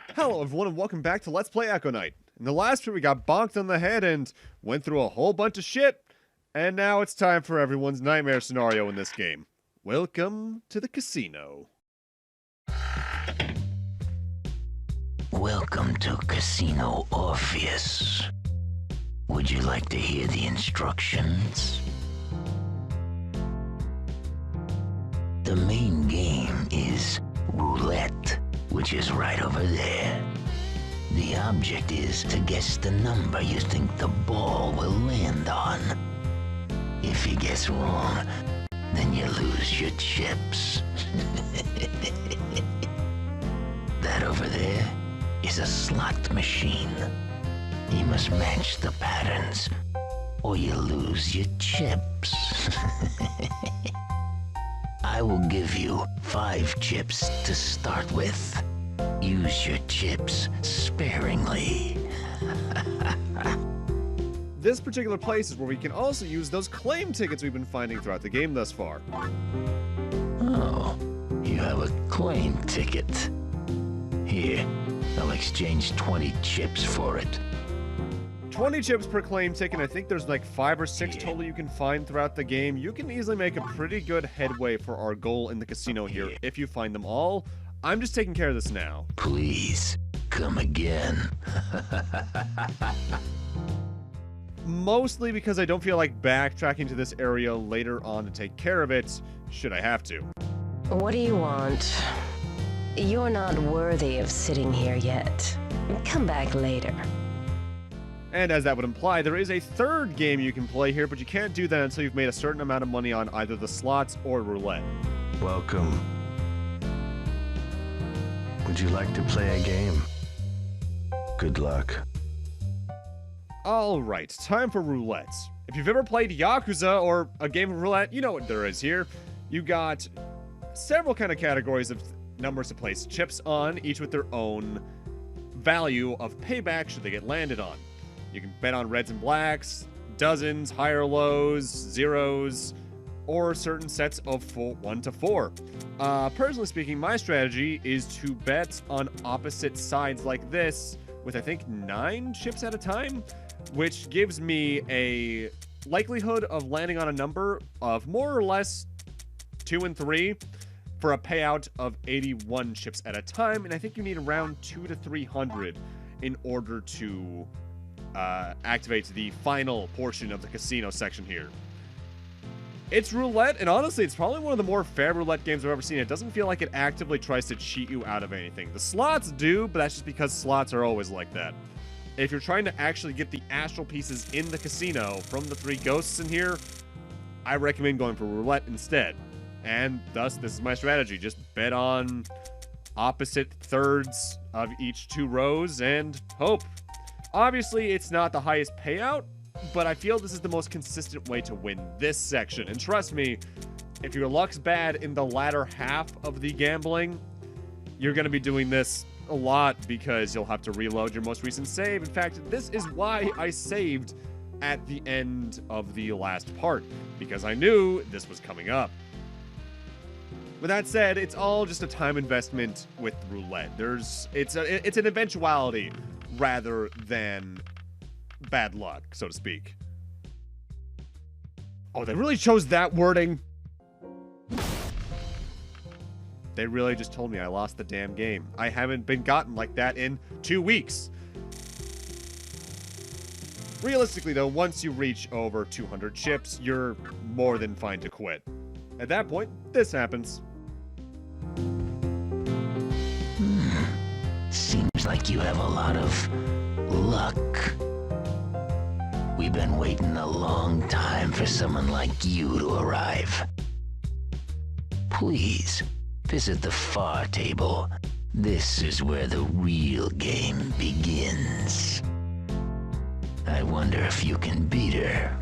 Hello everyone and welcome back to Let's Play Echo Night. In the last video we got bonked on the head and went through a whole bunch of shit. And now it's time for everyone's nightmare scenario in this game. Welcome to the casino. Welcome to Casino Orpheus. Would you like to hear the instructions? The main game is Roulette, which is right over there. The object is to guess the number you think the ball will land on. If you guess wrong, then you lose your chips. That over there is a slot machine. You must match the patterns, or you lose your chips. I will give you 5 chips to start with. Use your chips sparingly. This particular place is where we can also use those claim tickets we've been finding throughout the game thus far. Oh, you have a claim ticket. Here, I'll exchange 20 chips for it. 20 chips per claim ticket. I think there's like 5 or 6 total you can find throughout the game. You can easily make a pretty good headway for our goal in the casino here if you find them all. I'm just taking care of this now. Please, come again. Mostly because I don't feel like backtracking to this area later on to take care of it, should I have to. What do you want? You're not worthy of sitting here yet. Come back later. And as that would imply, there is a third game you can play here, but you can't do that until you've made a certain amount of money on either the slots or roulette. Welcome. Would you like to play a game? Good luck. Alright, time for roulette. If you've ever played Yakuza or a game of roulette, you know what there is here. You got several kind of categories of numbers to place chips on, each with their own value of payback should they get landed on. You can bet on reds and blacks, dozens, higher lows, zeros, or certain sets of 1 to 4. Personally speaking, my strategy is to bet on opposite sides like this with I think 9 chips at a time, which gives me a likelihood of landing on a number of more or less 2 and 3 for a payout of 81 chips at a time, and I think you need around 200 to 300 in order to activate the final portion of the casino section here. It's roulette, and honestly, it's probably one of the more fair roulette games I've ever seen. It doesn't feel like it actively tries to cheat you out of anything. The slots do, but that's just because slots are always like that. If you're trying to actually get the astral pieces in the casino from the 3 ghosts in here, I recommend going for roulette instead. And thus, this is my strategy. Just bet on opposite thirds of each 2 rows and hope. Obviously, it's not the highest payout, but I feel this is the most consistent way to win this section. And trust me, if your luck's bad in the latter half of the gambling, you're going to be doing this a lot because you'll have to reload your most recent save. In fact, this is why I saved at the end of the last part, because I knew this was coming up. With that said, it's all just a time investment with roulette. It's an eventuality rather than bad luck, so to speak. Oh, they really chose that wording? They really just told me I lost the damn game. I haven't been gotten like that in 2 weeks. Realistically, though, once you reach over 200 chips, you're more than fine to quit. At that point, this happens. Seems like you have a lot of luck. We've been waiting a long time for someone like you to arrive. Please, visit the far table. This is where the real game begins. I wonder if you can beat her.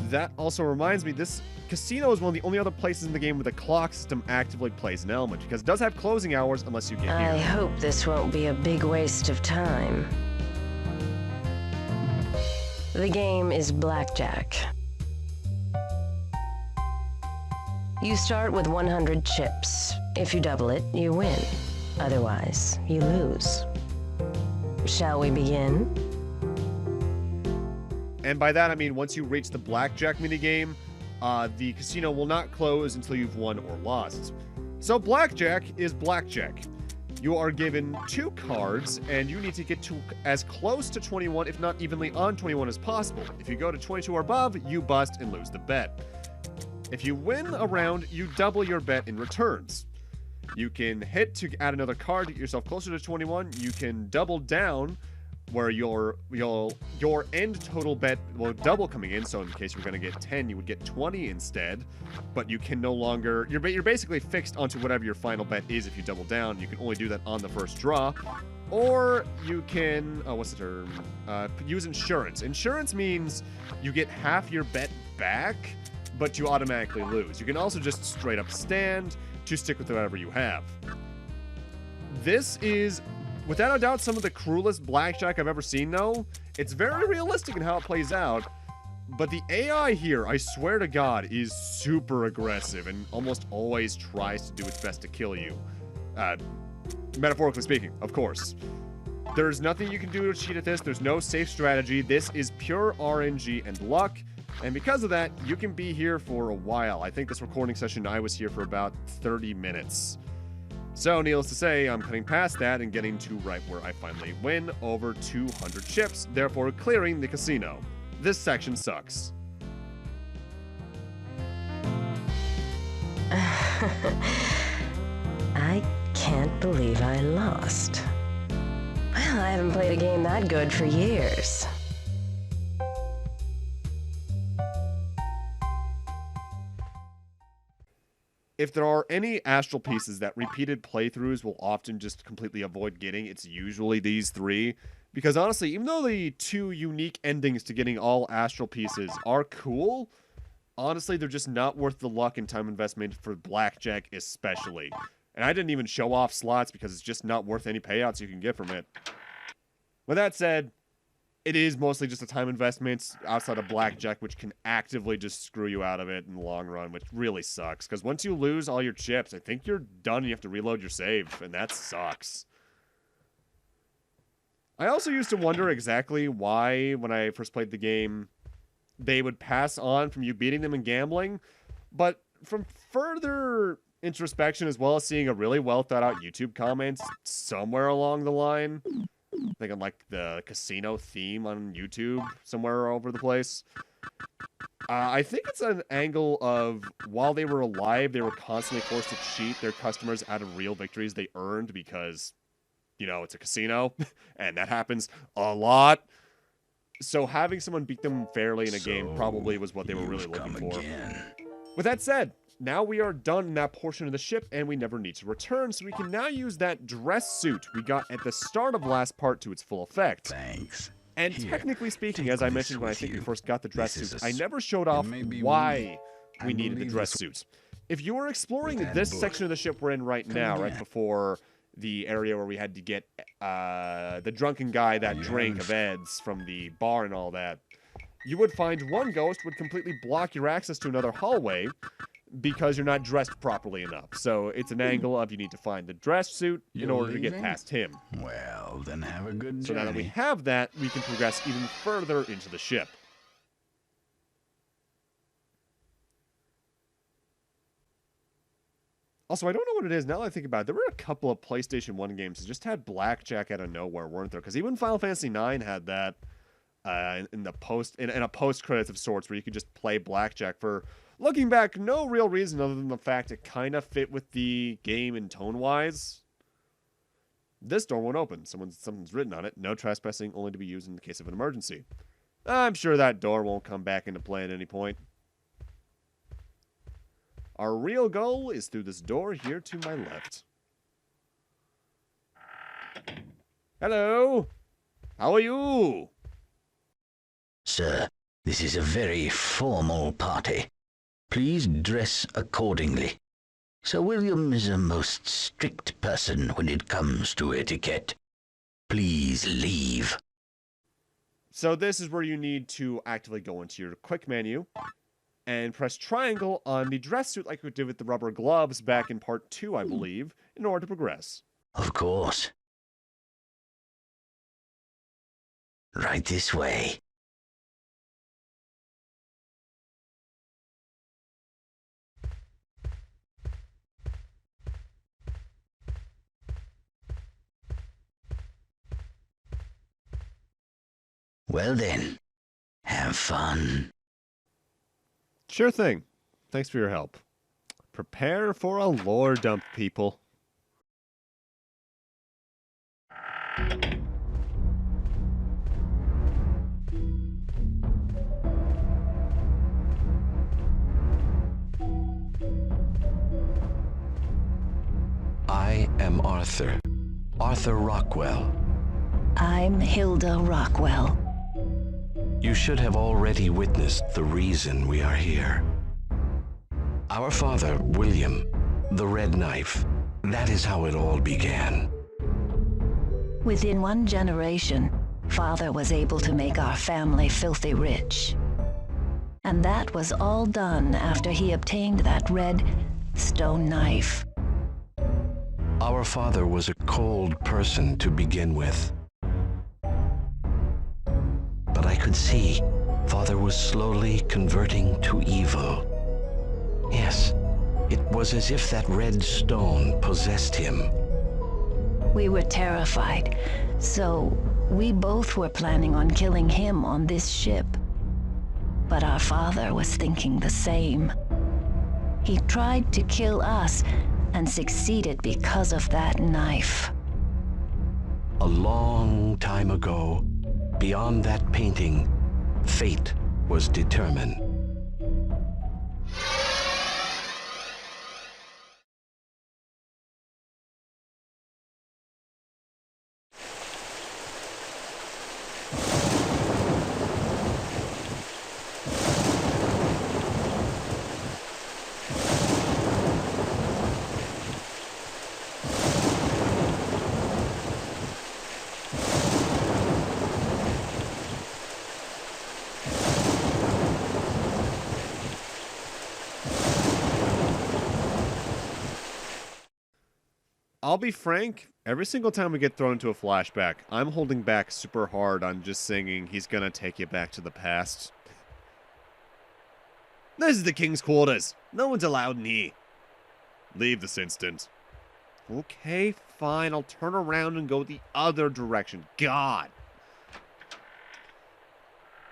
That also reminds me, this casino is one of the only other places in the game where the clock system actively plays an element, because it does have closing hours unless you get here. I hope this won't be a big waste of time. The game is Blackjack. You start with 100 chips. If you double it, you win. Otherwise, you lose. Shall we begin? And by that, I mean once you reach the Blackjack minigame, the casino will not close until you've won or lost. So Blackjack is Blackjack. You are given 2 cards, and you need to get to as close to 21, if not evenly on 21 as possible. If you go to 22 or above, you bust and lose the bet. If you win a round, you double your bet in returns. You can hit to add another card to get yourself closer to 21. You can double down, where your end total bet will double coming in. So in case you're going to get 10, you would get 20 instead. But you can no longer... You're basically fixed onto whatever your final bet is if you double down. You can only do that on the first draw. Or you can... what's the term? Use insurance. Insurance means you get half your bet back, but you automatically lose. You can also just straight up stand to stick with whatever you have. This is... without a doubt, some of the cruelest blackjack I've ever seen, though. It's very realistic in how it plays out, but the AI here, I swear to God, is super aggressive and almost always tries to do its best to kill you. Metaphorically speaking, of course. There's nothing you can do to cheat at this. There's no safe strategy. This is pure RNG and luck, and because of that, you can be here for a while. I think this recording session, I was here for about 30 minutes. So, needless to say, I'm cutting past that and getting to right where I finally win over 200 chips, therefore clearing the casino. This section sucks. I can't believe I lost. Well, I haven't played a game that good for years. If there are any astral pieces that repeated playthroughs will often just completely avoid getting, it's usually these 3. Because honestly, even though the 2 unique endings to getting all astral pieces are cool, honestly, they're just not worth the luck and time investment for Blackjack especially. And I didn't even show off slots because it's just not worth any payouts you can get from it. With that said, it is mostly just a time investment outside of Blackjack, which can actively just screw you out of it in the long run, which really sucks. Because once you lose all your chips, I think you're done and you have to reload your save, and that sucks. I also used to wonder exactly why, when I first played the game, they would pass on from you beating them in gambling. But from further introspection, as well as seeing a really well thought out YouTube comment somewhere along the line... I think on like the casino theme on YouTube somewhere over the place. I think it's an angle of while they were alive, they were constantly forced to cheat their customers out of real victories they earned because, you know, it's a casino and that happens a lot. So having someone beat them fairly in a game probably was what they were really looking for. With that said, now we are done in that portion of the ship, and we never need to return, so we can now use that dress suit we got at the start of last part to its full effect. Thanks. And technically speaking, as I mentioned when I think we first got the dress suit, I never showed off why we needed the dress suit. If you were exploring this section of the ship we're in right now, right before the area where we had to get the drunken guy that drink of Ed's from the bar and all that, you would find one ghost would completely block your access to another hallway, because you're not dressed properly enough. So it's an angle of you need to find the dress suit in order to get past him. Well, then have a good journey. So now that we have that, we can progress even further into the ship. Also, I don't know what it is. Now that I think about it, there were a couple of PlayStation 1 games that just had Blackjack out of nowhere, weren't there? Because even Final Fantasy 9 had that in a post credits of sorts where you could just play Blackjack for... Looking back, no real reason other than the fact it kind of fit with the game and tone-wise. This door won't open. Something's written on it. No trespassing, only to be used in the case of an emergency. I'm sure that door won't come back into play at any point. Our real goal is through this door here to my left. Hello? How are you? Sir, this is a very formal party. Please dress accordingly. Sir William is a most strict person when it comes to etiquette. Please leave. So this is where you need to actively go into your quick menu and press triangle on the dress suit like we did with the rubber gloves back in part 2, I believe, in order to progress. Of course. Right this way. Well then, have fun. Sure thing. Thanks for your help. Prepare for a lore dump, people. I am Arthur. Arthur Rockwell. I'm Hilda Rockwell. You should have already witnessed the reason we are here. Our father, William, the Red Knife, that is how it all began. Within one generation, Father was able to make our family filthy rich. And that was all done after he obtained that red stone knife. Our father was a cold person to begin with. But I could see Father was slowly converting to evil. Yes, it was as if that red stone possessed him. We were terrified, so we both were planning on killing him on this ship. But our father was thinking the same. He tried to kill us and succeeded because of that knife. A long time ago, beyond that painting, fate was determined. I'll be frank, every single time we get thrown into a flashback, I'm holding back super hard on just singing, "He's gonna take you back to the past." This is the king's quarters. No one's allowed in here. Leave this instant. Okay, fine, I'll turn around and go the other direction. God.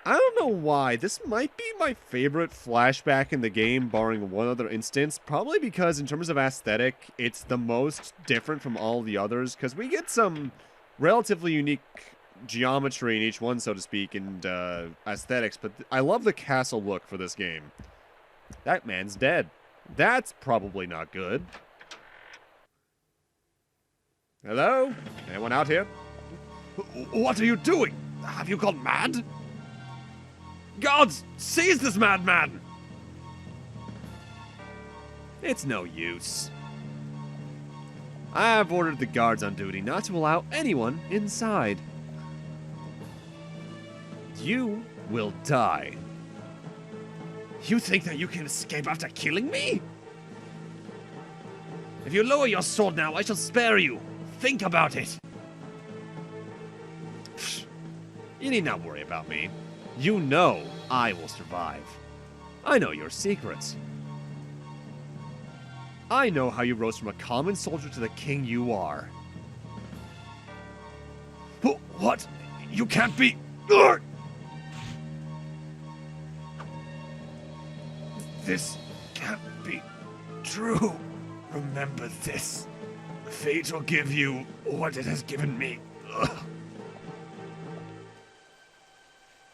I don't know why. This might be my favorite flashback in the game, barring one other instance. Probably because in terms of aesthetic, it's the most different from all the others. Because we get some relatively unique geometry in each one, so to speak, and aesthetics. But I love the castle look for this game. That man's dead. That's probably not good. Hello? Anyone out here? What are you doing? Have you gone mad? Gods, seize this madman! It's no use. I have ordered the guards on duty not to allow anyone inside. You will die. You think that you can escape after killing me? If you lower your sword now, I shall spare you. Think about it. You need not worry about me. You know I will survive. I know your secrets. I know how you rose from a common soldier to the king you are. What? You can't be... Ugh! This can't be true. Remember this. Fate will give you what it has given me. Ugh.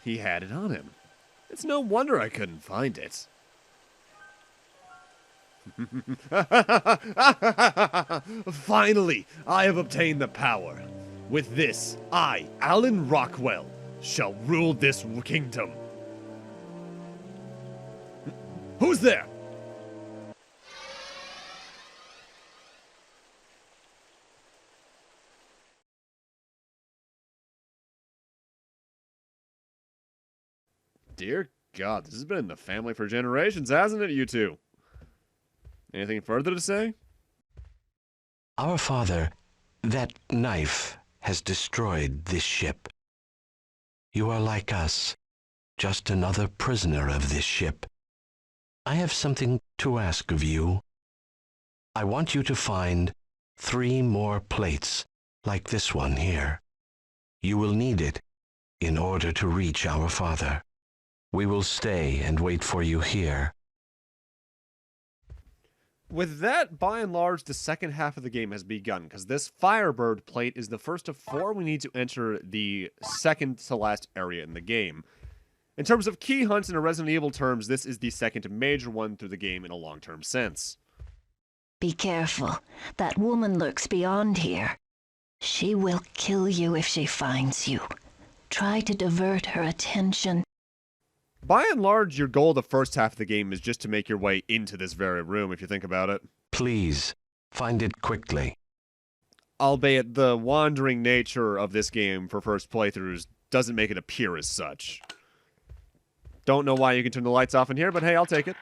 He had it on him. It's no wonder I couldn't find it. Finally, I have obtained the power. With this, I, Alan Rockwell, shall rule this kingdom. Who's there? Dear God, this has been in the family for generations, hasn't it, you two? Anything further to say? Our father, that knife has destroyed this ship. You are like us, just another prisoner of this ship. I have something to ask of you. I want you to find 3 more plates like this one here. You will need it in order to reach our father. We will stay and wait for you here. With that, by and large, the second half of the game has begun, because this Firebird plate is the first of 4 we need to enter the second to last area in the game. In terms of key hunts in a Resident Evil terms, this is the second major one through the game in a long-term sense. Be careful. That woman lurks beyond here. She will kill you if she finds you. Try to divert her attention. By and large, your goal the first half of the game is just to make your way into this very room, if you think about it. Please, find it quickly. Albeit the wandering nature of this game for first playthroughs doesn't make it appear as such. Don't know why you can turn the lights off in here, but hey, I'll take it.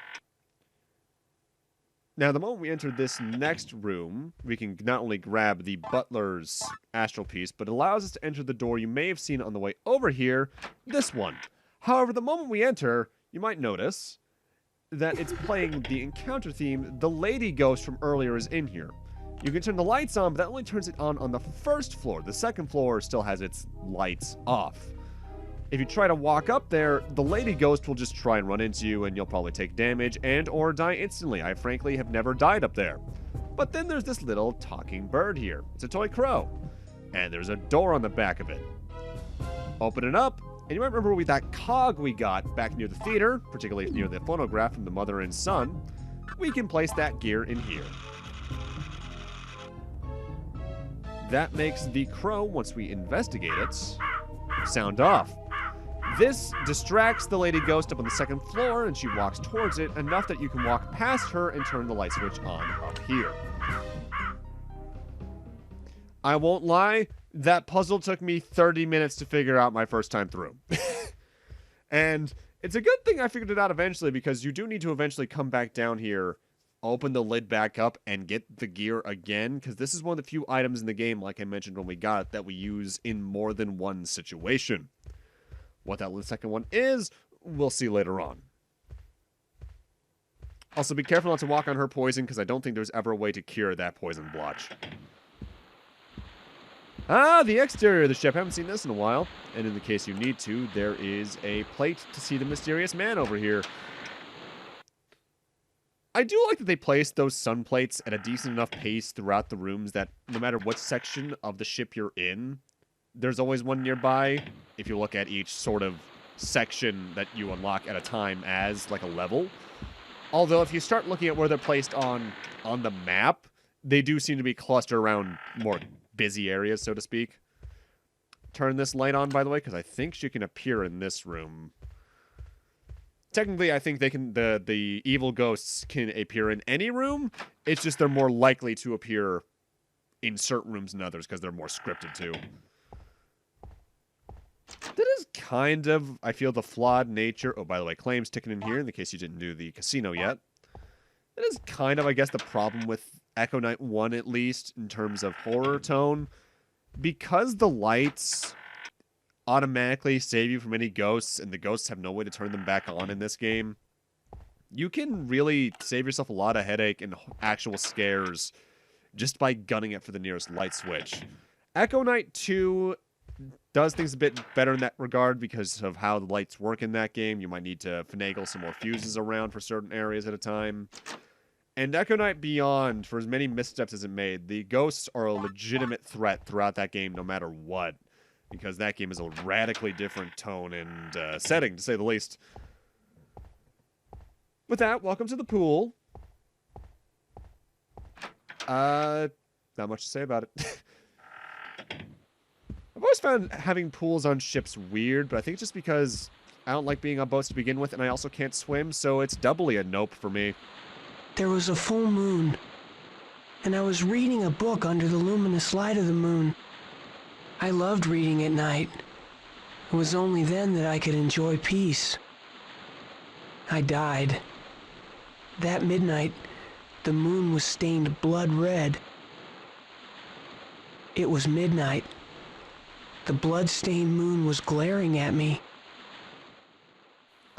Now, the moment we enter this next room, we can not only grab the butler's astral piece, but it allows us to enter the door you may have seen on the way over here, this one. However, the moment we enter, you might notice that it's playing the encounter theme. The lady ghost from earlier is in here. You can turn the lights on, but that only turns it on the first floor. The second floor still has its lights off. If you try to walk up there, the lady ghost will just try and run into you, and you'll probably take damage and or die instantly. I frankly have never died up there. But then there's this little talking bird here. It's a toy crow. And there's a door on the back of it. Open it up, and you might remember that cog we got back near the theater, particularly near the phonograph from the mother and son. We can place that gear in here. That makes the crow, once we investigate it, sound off. This distracts the lady ghost up on the second floor, and she walks towards it enough that you can walk past her and turn the light switch on up here. I won't lie, that puzzle took me 30 minutes to figure out my first time through. And it's a good thing I figured it out eventually, because you do need to eventually come back down here, open the lid back up, and get the gear again, because this is one of the few items in the game, like I mentioned when we got it, that we use in more than one situation. What that second one is, we'll see later on. Also, be careful not to walk on her poison, because I don't think there's ever a way to cure that poison blotch. Ah, the exterior of the ship. Haven't seen this in a while. And in the case you need to, there is a plate to see the mysterious man over here. I do like that they placed those sun plates at a decent enough pace throughout the rooms that no matter what section of the ship you're in, there's always one nearby, if you look at each sort of section that you unlock at a time as like a level. Although if you start looking at where they're placed on the map, they do seem to be clustered around more busy areas, so to speak. Turn this light on, by the way, because I think she can appear in this room. Technically, I think they can. The evil ghosts can appear in any room. It's just they're more likely to appear in certain rooms than others because they're more scripted too. That is kind of, I feel, the flawed nature. Oh, by the way, claims ticking in here in the case you didn't do the casino yet. That is kind of, I guess, the problem with Echo Knight 1, at least, in terms of horror tone. Because the lights automatically save you from any ghosts, and the ghosts have no way to turn them back on in this game, you can really save yourself a lot of headache and actual scares just by gunning it for the nearest light switch. Echo Knight 2 does things a bit better in that regard because of how the lights work in that game. You might need to finagle some more fuses around for certain areas at a time. And Echo Knight Beyond, for as many missteps as it made, the ghosts are a legitimate threat throughout that game no matter what. Because that game is a radically different tone and setting, to say the least. With that, welcome to the pool. Not much to say about it. I've always found having pools on ships weird, but I think it's just because I don't like being on boats to begin with, and I also can't swim, so it's doubly a nope for me. There was a full moon, and I was reading a book under the luminous light of the moon. I loved reading at night. It was only then that I could enjoy peace. I died. That midnight, the moon was stained blood red. It was midnight. The blood-stained moon was glaring at me.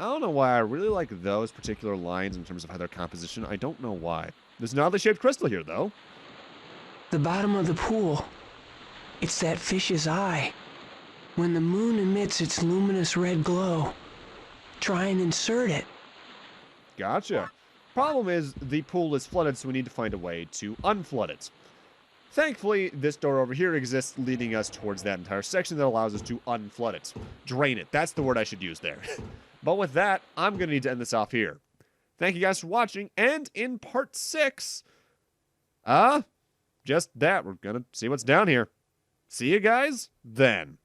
I don't know why I really like those particular lines in terms of how their composition. I don't know why. There's an oddly shaped crystal here, though. The bottom of the pool. It's that fish's eye. When the moon emits its luminous red glow, try and insert it. Gotcha. Problem is, the pool is flooded, so we need to find a way to unflood it. Thankfully, this door over here exists, leading us towards that entire section that allows us to unflood it. Drain it. That's the word I should use there. But with that, I'm going to need to end this off here. Thank you guys for watching, and in part 6, just that. We're going to see what's down here. See you guys then.